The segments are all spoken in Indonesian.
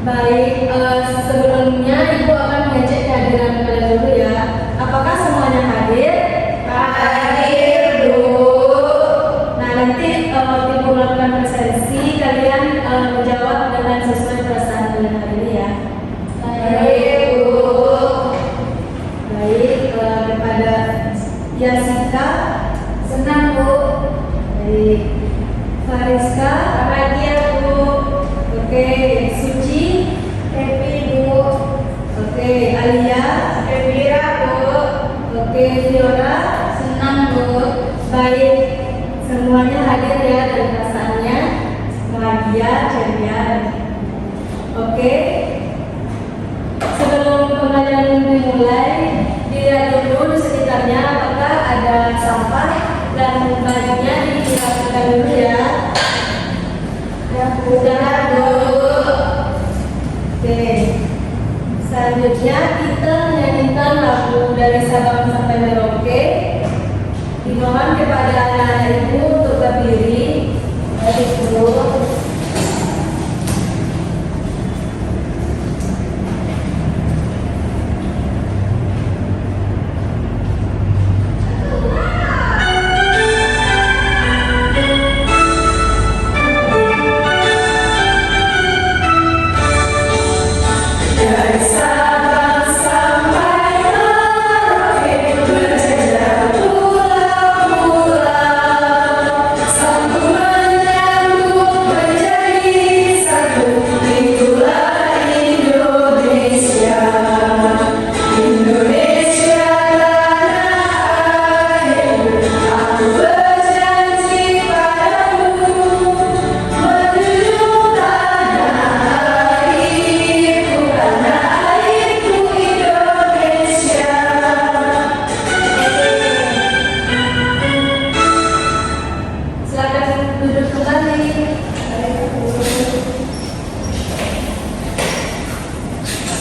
Baik, sebelumnya Ibu akan mengecek kehadiran kalian dulu ya. Apakah semuanya hadir? Hadir, Bu. Nah, nanti Ibu melakukan presensi, kalian menjawab dengan sesuai perasaan kalian hari ini ya. Baik, Bu. Baik, kepada Yasika, senang Bu. Baik, Fariska, bahagia Bu. Oke, Suci, happy Bu. Oke, Alia, gembira Bu. Oke, Fiora, senang Bu. Baik, semuanya hadir ya dan perasaannya bahagia, ceria. Oke, sebelum pembelajaran dimulai, dilihat dulu di sekitarnya apakah ada sampah dan bajunya dirapikan dulu ya. Udah Bu. Oke, selanjutnya kita menyanyikan lagu dari Sabang sampai Merauke. Dimohon kepada anak-anak Ibu untuk berdiri. Baik Bu.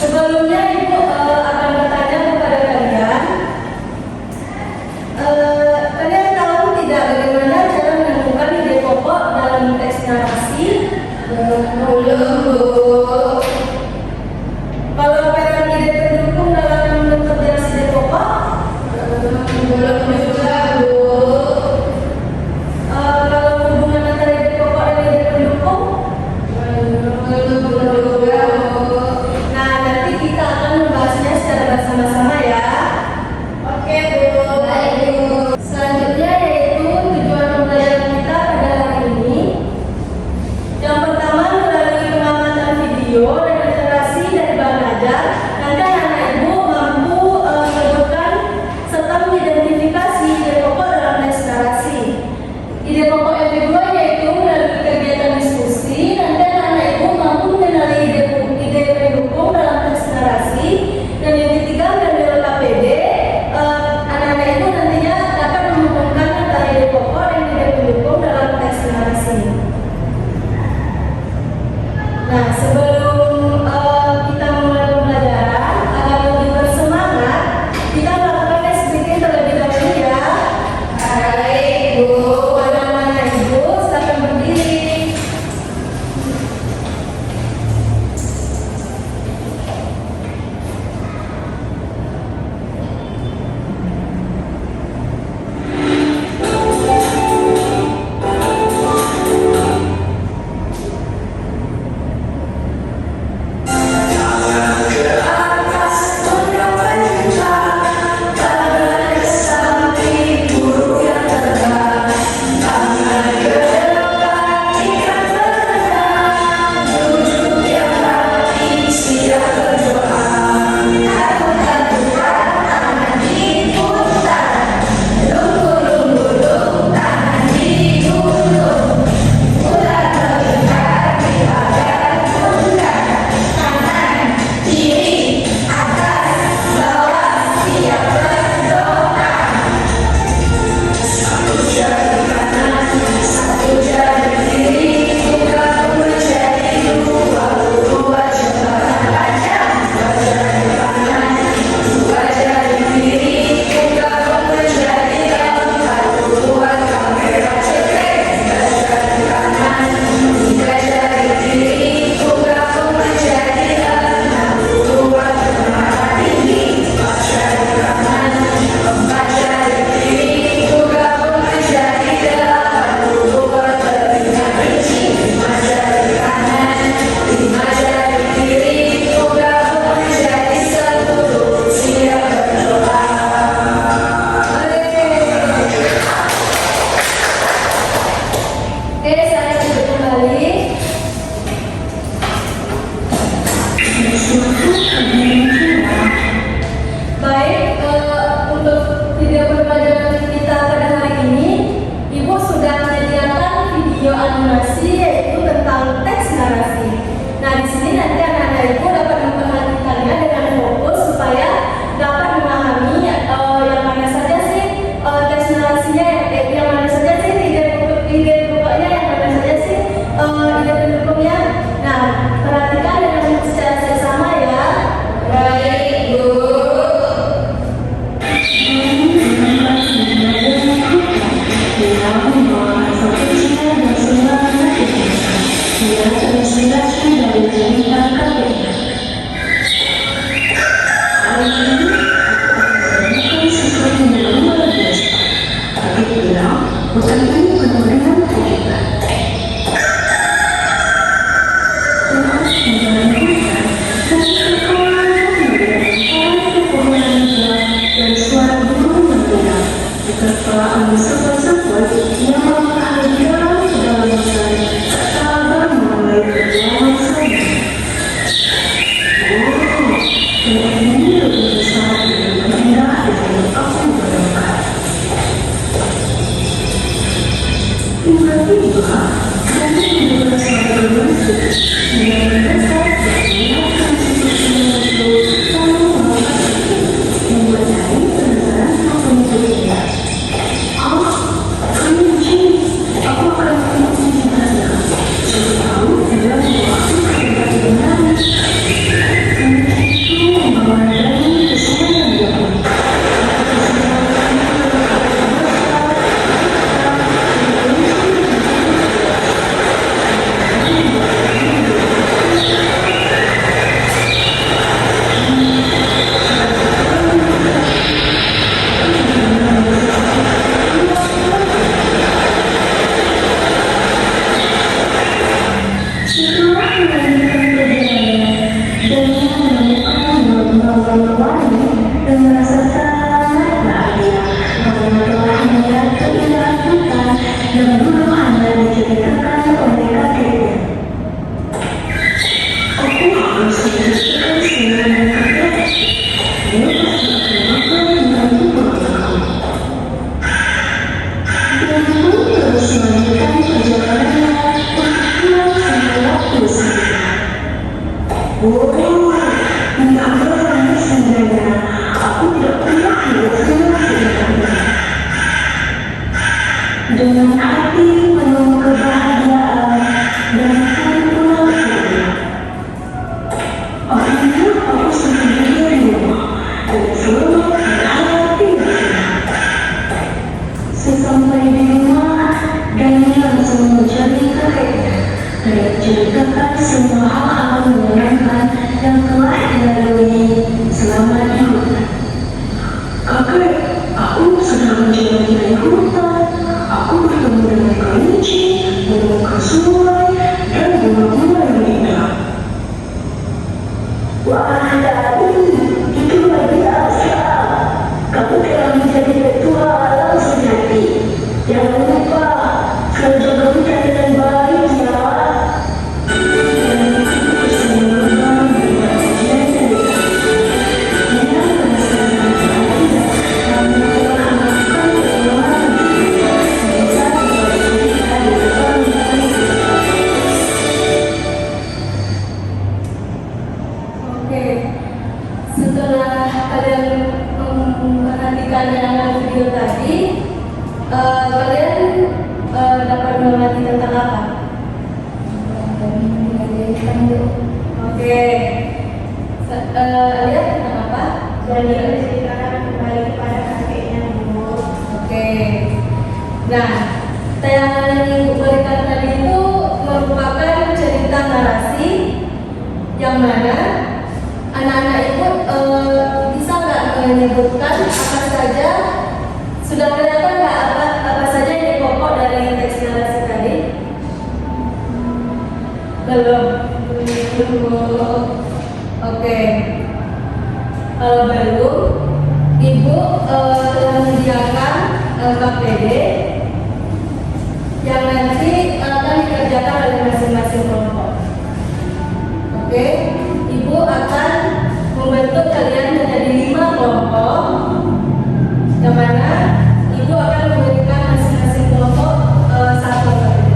Sebelumnya Ibu akan bertanya kepada kalian. Kalian tahu tidak bagaimana cara menemukan ide pokok dalam teks narasi? Belum Bu. Kalau peran ide pendukung dalam membentuk jelas ide pokok? Belum juga Bu. Kalau hubungan antara ide pokok dan ide pendukung? Belum juga Bu. Nah, nanti kita akan membahasnya secara bersama-sama ya. Oke Bu. Baik Bu. Selanjutnya yaitu tujuan pembelajaran kita pada hari ini. Yang pertama, melalui pengamatan video dan literasi dari Bang Raja, nanti anak Ibu mampu menyebutkan serta mengidentifikasi ide pokok dalam teks narasi. Ide pokok yang kedua yaitu melalui kegiatan diskusi, nanti anak Ibu mampu mengenali ide pendukung dalam teks narasi. Dan yang ketiga, melalui KPD, anak-anak Ibu nantinya dapat menghubungkan antara ide pokok dan ide pendukung dalam teks narasi. Nah, sebelum Ini lebih besar dan rendah dari aku bayangkan. Tiba-tiba, kami mendengar suara musik yang mendesak dan melihat situasi itu lalu mengangkat membuat saya penasaran apa yang terjadi. Kamu mungkin aku akan mencintai. Siapa tahu tidak membawa aku ke tempat yang lain. Itu membawakan kesenangan yang dengan hati penuh kebahagiaan dan pulang pulang. Akhirnya aku sendiri di rumah dan selalu berhati sesampai di rumah dan langsung mencari kakeknya dan menceritakan semua hal-hal menyenangkan yang telah dilalui selama hidupnya. Kakek, aku sedang menjelajah hutan. Aku bertemu dengan kelinci, menemukan sungai, dan bunga-bunga yang indah. Wah, Daddy, itu luar biasa. Kamu telah menjadi ketua alam sejati. Jangan lupa, selalu jaga hutan dengan baik ya. Setelah kalian memperhatikan yang video tadi, kalian dapat mengerti tentang apa? Oke, lihat tentang apa? Jadi menceritakan kembali kepada kakeknya dulu. Oke, nah tayangan yang ibu berikan tadi itu merupakan cerita narasi yang mana anak-anak ibu bisa nggak menyebutkan apa saja, sudah kelihatan nggak apa saja yang pokok dari teks narasi tadi? Belum. Oke. Kalau belum, ibu telah menyediakan KPD yang nanti akan dikerjakan oleh masing-masing kelompok. Oke, ibu akan membentuk kalian menjadi 5 kelompok, yang mana ibu akan memberikan masing-masing kelompok satu KPD.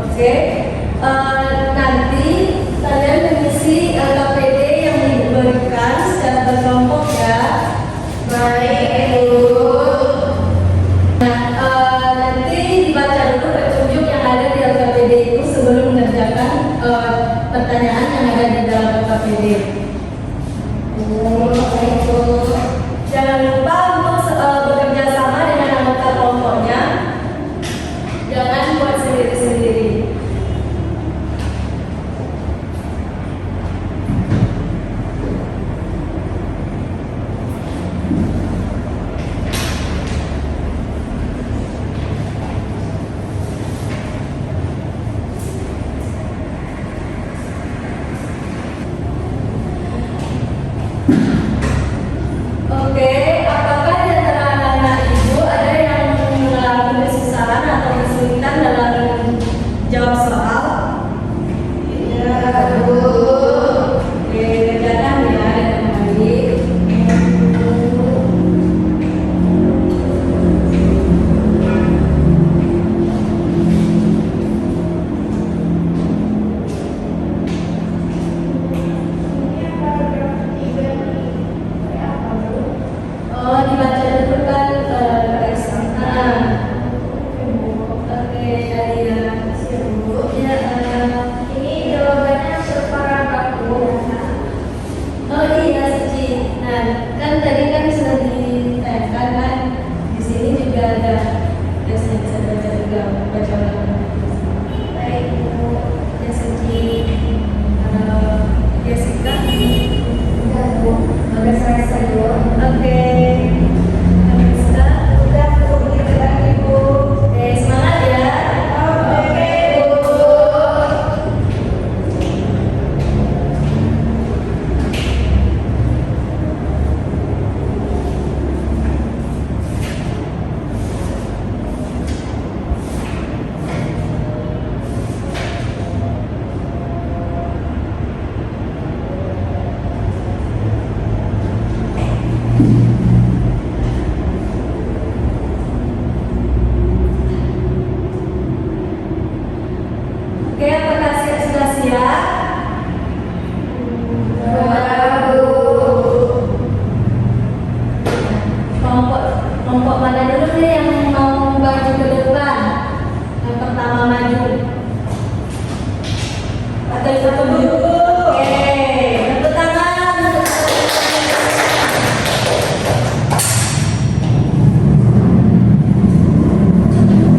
Oke, nanti kalian mengisi KPD yang diberikan secara berkelompok ya. Baik, Ibu. Nah, nanti dibaca dulu petunjuk yang ada di KPD itu sebelum mengerjakan pertanyaan yang ada di dalam KPD. Baik, Bu. Jangan lupa untuk bekerja sama dengan anggota kelompoknya. Jangan buat sendiri-sendiri. menjawab soal? Iya, Bu. Oke, kerjakan ya dengan baik. Ini paragraf ketiga nih. Kayak apa, Bu? Oh, dibaca dulu kan eksaktan. Oke, Alia. Siap, Bu. Ya, Ini jawabannya separagraf, Bu. oh iya, Suci. Nah, kan tadi kan sudah ditayangkan kan. Di sini juga ada tesnya, bisa baca juga, baca ulang. Baik, Bu. Ya, Suci. Jessica. Udah, Bu. Udah selesai, Bu. Oke. Jessica. Udah, Bu. Gitu lagi, Bu. Oke, semangat ya. Oke, Bu. Oke, apakah sudah siap? Kelompok mana dulu nih yang mau maju ke depan? Yang pertama maju. Atau yang satu dulu? Oke, tepuk tangan.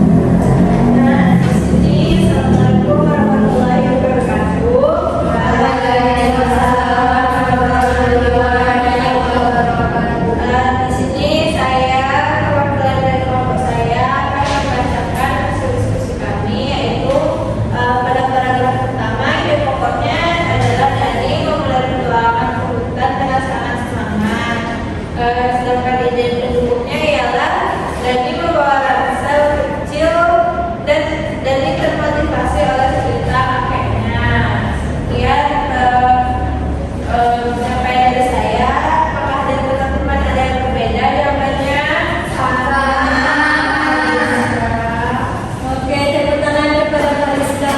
Nah, di sini Assalamualaikum warahmatullahi wabarakatuh. Waalaikumsalam warahmatullahi wabarakatuh. Di sini saya perwakilan dari kelompok saya akan membacakan hasil diskusi kami, yaitu pada paragraf pertama ide pokoknya adalah dari memulai perjuangan kerukutan dengan sangat semangat. Sedangkan ide pendukungnya ialah Dani membawa Ransel kecil dan Dani termotivasi oleh cerita kakeknya. Sekian penyampaian dari saya. Apakah dari teman-teman ada yang berbeda jawabannya? Sama. Oke, tepuk tangan kepada Fariska.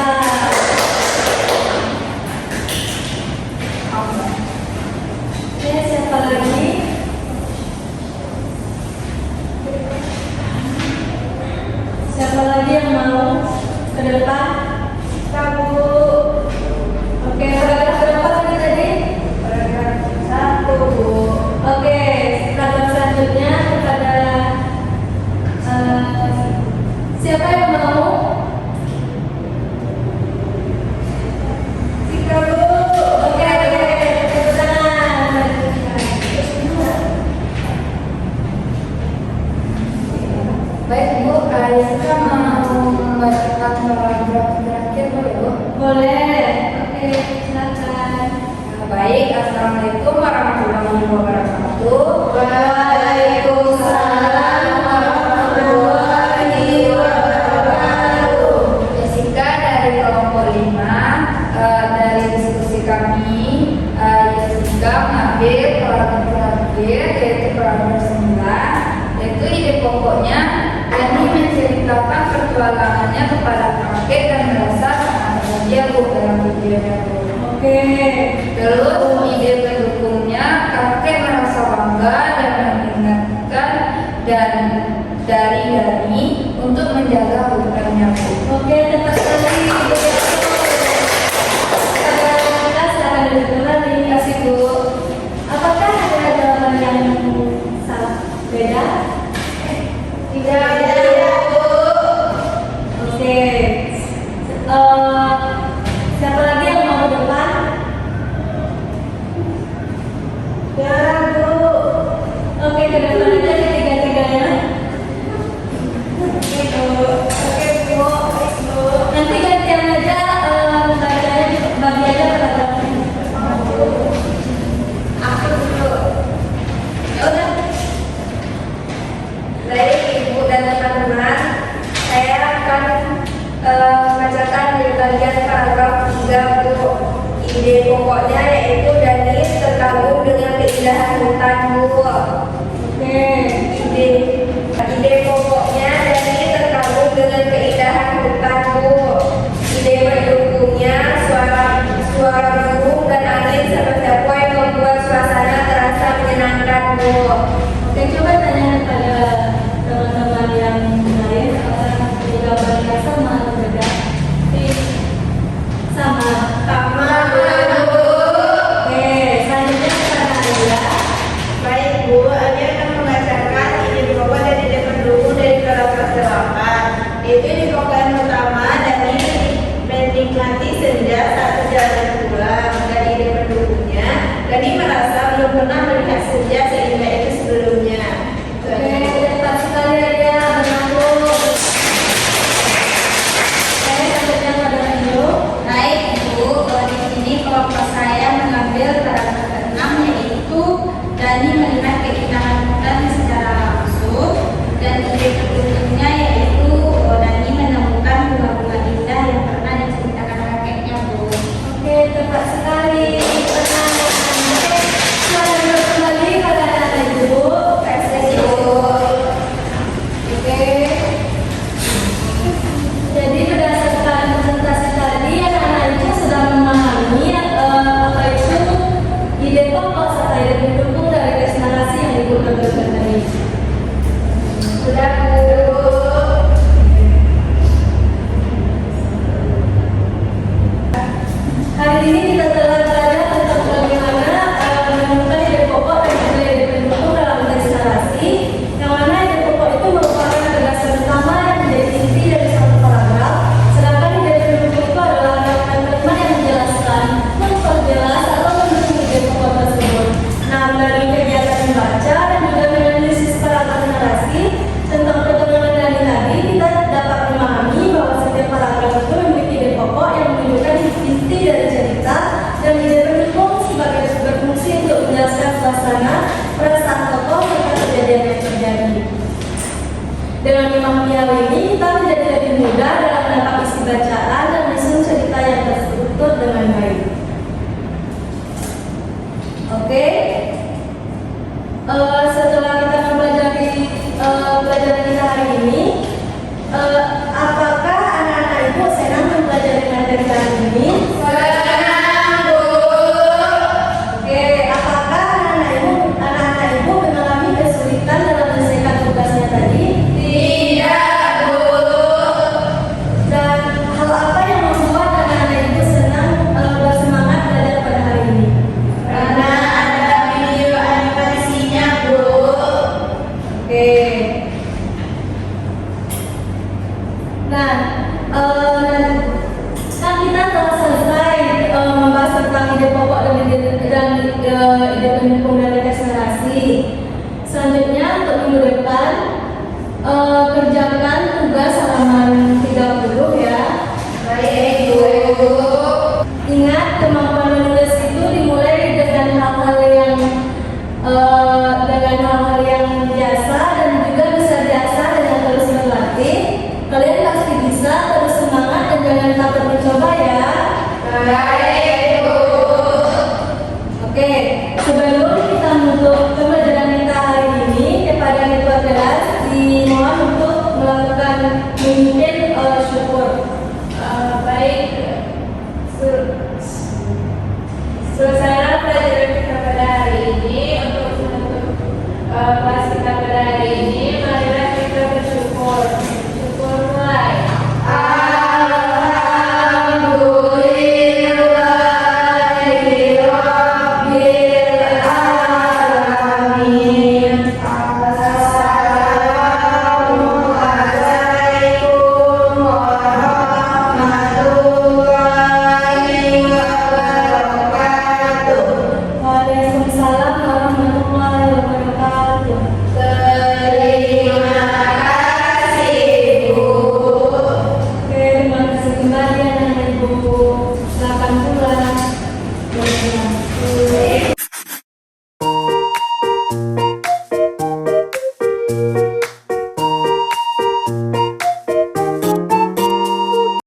Oke, siapa lagi? Siapa lagi yang mau ke depan? Kamu Oke, paragraf berapa lagi tadi? paragraf 1, Bu. Oke, paragraf selanjutnya kepada siapa yang mau? Tiga, Bu. Oke, tepuk tangan. Baik, Bu. Saya mau membacakan paragraf terakhir, boleh, Bu? Boleh. Oke, silakan. Baik, Assalamualaikum warahmatullahi wabarakatuh. Waalaikumsalam warahmatullahi wabarakatuh. Jessica dari kelompok 5. Dari diskusi kami, Jessica mengambil paragraf terakhir, yaitu paragraf 9, yaitu ide pokoknya Dani menceritakan perjuangannya kepada kakek dan merasa sangat bahagia, Bu, dalam videonya, Bu. Oke. Terus ide pendukungnya, kakek merasa bangga dan mengingatkan dan dari Dani untuk menjaga hutannya, Bu. Oke, tepat sekali. Kita silakan duduk kembali. Terima kasih, Bu. Apakah ada jawaban yang salah beda? Tidak ada, Bu. Oke. Siapa lagi yang mau ke depan? Ya, Bu. Oke, ke depan aja tiga-tiganya. Oke, Bu. Oke, Bu. Baik, Bu. Nanti gantian aja bacanya bagi aja paragrafnya. Aku dulu. Ya udah. Baik, Ibu dan teman-teman, saya akan membacakan dan pulang. Dan ide pendukungnya, Gani merasa belum pernah melihat senja seindah itu sebelumnya. Oke, cepat sekali ya, menanggung. Oke, selanjutnya pada Ibu. Baik Ibu, di sini kelompok saya mengambil paragraf ke-6 yaitu Dani melihat keindahan hutan secara langsung, dan ide pendukungnya yaitu Dani menemukan bunga-bunga indah yang pernah diceritakan kakeknya Bu. Oke, tepat sekali. Tenang. Oke, selamat duduk kembali pada anak Ibu. Oke. Jadi berdasarkan presentasi tadi, anak-anak itu sudah memahami apa itu ide pokok serta ide pendukung dari teks narasi yang Ibu tampilkan tadi. Sudah Bu. Hari ini kita telah belajar tentang bagaimana menemukan ide pokok dan juga ide pendukung dalam teks narasi, yang mana ide pokok itu merupakan gagasan utama yang menjadi inti dari suatu paragraf, sedangkan ide pendukung itu adalah kalimat-kalimat yang menjelaskan, memperjelas atau mendukung ide pokok tersebut. Nah, melalui kegiatan membaca dan juga menganalisis paragraf narasi tentang perkembangan dari tadi, kita dapat memahami bahwa setiap paragraf itu memiliki ide pokok yang menunjukkan inti dari cerita, dan ide pendukung sebagai berfungsi untuk menjelaskan suasana, perasaan tokoh, serta kejadian yang terjadi. Dengan memahami hal ini, kita menjadi lebih mudah dalam menangkap isi bacaan dan menyusun cerita yang terstruktur dengan baik. Oke, setelah kita mempelajari pelajaran kita hari ini, apakah anak-anak Ibu senang mempelajari materi hari ini? Oke, apakah anak-anak Ibu mengalami kesulitan dalam menyelesaikan tugasnya tadi? Dan hal apa yang membuat anak-anak Ibu senang bersemangat belajar pada hari ini? Karena ada video animasinya Bu. Oke. Nah, kan kita telah selesai membahas tentang ide pokok dan ide pendukung dari teks narasi. Selanjutnya untuk minggu depan, kerjakan tugas halaman 30 ya. Baik Bu. Ingat, kemampuan menulis itu dimulai dengan hal-hal yang biasa dan juga bisa diasah dengan terus berlatih. Kalian pasti bisa, terus semangat dan jangan takut mencoba ya. Baik Bu. Oke, sebelum kita menutup pembelajaran kita hari ini, kepada ketua kelas dimohon untuk melakukan memimpin syukur. Baik. Selesailah pelajaran kita pada hari ini. Untuk menutup kelas kita pada hari ini, marilah kita bersyukur. Syukur mulai. Waalaikumsalam warahmatullahi wabarakatuh. Terima kasih Bu. Oke, terima kasih kembali anak-anak Ibu. Silakan pulang.